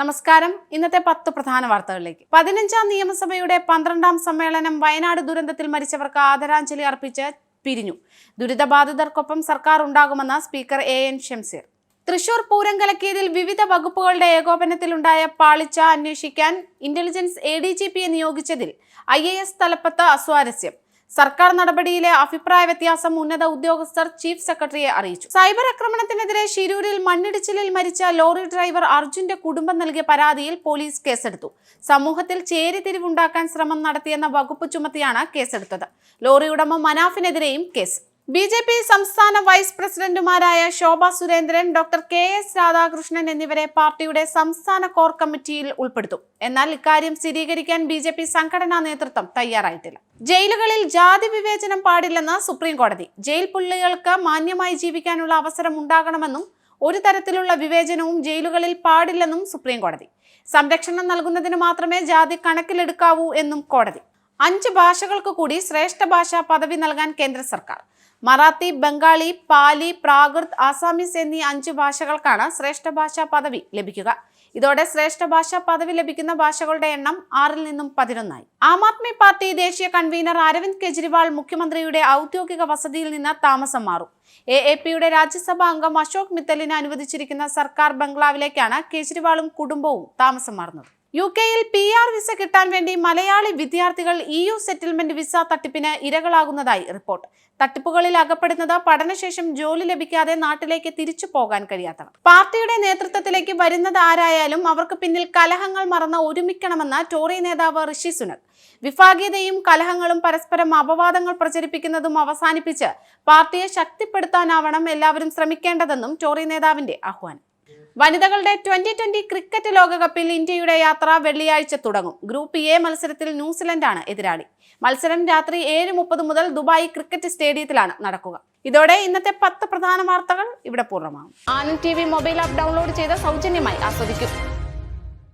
നമസ്കാരം. ഇന്നത്തെ 10 പ്രധാന വാർത്തകളിലേക്ക്. 15ാം നിയമസഭയുടെ 12ാം സമ്മേളനം വയനാട് ദുരന്തത്തിൽ മരിച്ചവർക്ക് ആദരാഞ്ജലി അർപ്പിച്ച് പിരിഞ്ഞു. ദുരിതബാധിതർക്കൊപ്പം സർക്കാർ ഉണ്ടാകുമെന്ന് സ്പീക്കർ AN ഷംസീർ. തൃശൂർ പൂരം കലക്കിയതിൽ വിവിധ വകുപ്പുകളുടെ ഏകോപനത്തിലുണ്ടായ പാളിച്ച അന്വേഷിക്കാൻ ഇന്റലിജൻസ് ADGPയെ നിയോഗിച്ചതിൽ IAS തലപ്പത്ത് അസ്വാരസ്യം. സർക്കാർ നടപടിയിലെ അഭിപ്രായ വ്യത്യാസം ഉന്നത ഉദ്യോഗസ്ഥർ ചീഫ് സെക്രട്ടറിയെ അറിയിച്ചു. സൈബർ ആക്രമണത്തിനെതിരെ ശിരൂരിൽ മണ്ണിടിച്ചിലിൽ മരിച്ച ലോറി ഡ്രൈവർ അർജുന്റെ കുടുംബം നൽകിയ പരാതിയിൽ പോലീസ് കേസെടുത്തു. സമൂഹത്തിൽ ചേരിതിരിവുണ്ടാക്കാൻ ശ്രമം നടത്തിയെന്ന വകുപ്പ് ചുമത്തിയാണ് കേസെടുത്തത്. ലോറി ഉടമ മനാഫിനെതിരെയും കേസ്. BJP സംസ്ഥാന വൈസ് പ്രസിഡന്റുമാരായ ശോഭ സുരേന്ദ്രൻ, ഡോക്ടർ KS രാധാകൃഷ്ണൻ എന്നിവരെ പാർട്ടിയുടെ സംസ്ഥാന കോർ കമ്മിറ്റിയിൽ ഉൾപ്പെടുത്തും. എന്നാൽ ഇക്കാര്യം സ്ഥിരീകരിക്കാൻ BJP സംഘടനാ നേതൃത്വം തയ്യാറായിട്ടില്ല. ജയിലുകളിൽ ജാതി വിവേചനം പാടില്ലെന്ന് സുപ്രീം കോടതി. ജയിൽ പുള്ളികൾക്ക് മാന്യമായി ജീവിക്കാനുള്ള അവസരം ഉണ്ടാകണമെന്നും ഒരു തരത്തിലുള്ള വിവേചനവും ജയിലുകളിൽ പാടില്ലെന്നും സുപ്രീം കോടതി. സംരക്ഷണം നൽകുന്നതിന് മാത്രമേ ജാതി കണക്കിലെടുക്കാവൂ എന്നും കോടതി. 5 ഭാഷകൾക്ക് കൂടി ശ്രേഷ്ഠ ഭാഷാ പദവി നൽകാൻ കേന്ദ്ര സർക്കാർ. മറാത്തി, ബംഗാളി, പാലി, പ്രാകൃത്, ആസാമീസ് എന്നീ 5 ഭാഷകൾക്കാണ് ശ്രേഷ്ഠ ഭാഷാ പദവി ലഭിക്കുക. ഇതോടെ ശ്രേഷ്ഠ ഭാഷാ പദവി ലഭിക്കുന്ന ഭാഷകളുടെ എണ്ണം 6ൽ നിന്നും 11ആയി. ആം ആദ്മി പാർട്ടി ദേശീയ കൺവീനർ അരവിന്ദ് കെജ്രിവാൾ മുഖ്യമന്ത്രിയുടെ ഔദ്യോഗിക വസതിയിൽ നിന്ന് താമസം മാറും. AAPയുടെ രാജ്യസഭാ അംഗം അശോക് മിത്തലിന് അനുവദിച്ചിരിക്കുന്ന സർക്കാർ ബംഗ്ലാവിലേക്കാണ് കെജ്രിവാളും കുടുംബവും താമസം മാറുന്നത്. UK-യിൽ PR വിസ കിട്ടാൻ വേണ്ടി മലയാളി വിദ്യാർത്ഥികൾ EU സെറ്റിൽമെന്റ് വിസ തട്ടിപ്പിന് ഇരകളാകുന്നതായി റിപ്പോർട്ട്. തട്ടിപ്പുകളിൽ അകപ്പെടുന്നത് പഠനശേഷം ജോലി ലഭിക്കാതെ നാട്ടിലേക്ക് തിരിച്ചു പോകാൻ കഴിയാത്തവർ. പാർട്ടിയുടെ നേതൃത്വത്തിലേക്ക് വരുന്നത് ആരായാലും അവർക്ക് പിന്നിൽ കലഹങ്ങൾ മറന്ന് ഒരുമിക്കണമെന്ന് ടോറി നേതാവ് ഋഷി സുനക്. വിഭാഗീയതയും കലഹങ്ങളും പരസ്പരം അപവാദങ്ങൾ പ്രചരിപ്പിക്കുന്നതും അവസാനിപ്പിച്ച് പാർട്ടിയെ ശക്തിപ്പെടുത്താനാവണം എല്ലാവരും ശ്രമിക്കേണ്ടതെന്നും ടോറി നേതാവിന്റെ ആഹ്വാനം. വനിതകളുടെ 2020 ക്രിക്കറ്റ് ലോകകപ്പിൽ ഇന്ത്യയുടെ യാത്ര വെള്ളിയാഴ്ച തുടങ്ങും. ഗ്രൂപ്പ് A മത്സരത്തിൽ ന്യൂസിലൻഡാണ് എതിരാളി. മത്സരം രാത്രി 7:30 മുതൽ ദുബായ് ക്രിക്കറ്റ് സ്റ്റേഡിയത്തിലാണ് നടക്കുക. ഇതോടെ ഇന്നത്തെ 10 പ്രധാന വാർത്തകൾ ഇവിടെ പൂർണ്ണമാകും. Anand TV mobile app download ചെയ്ത് സൗജന്യമായി ആസ്വദിക്കും.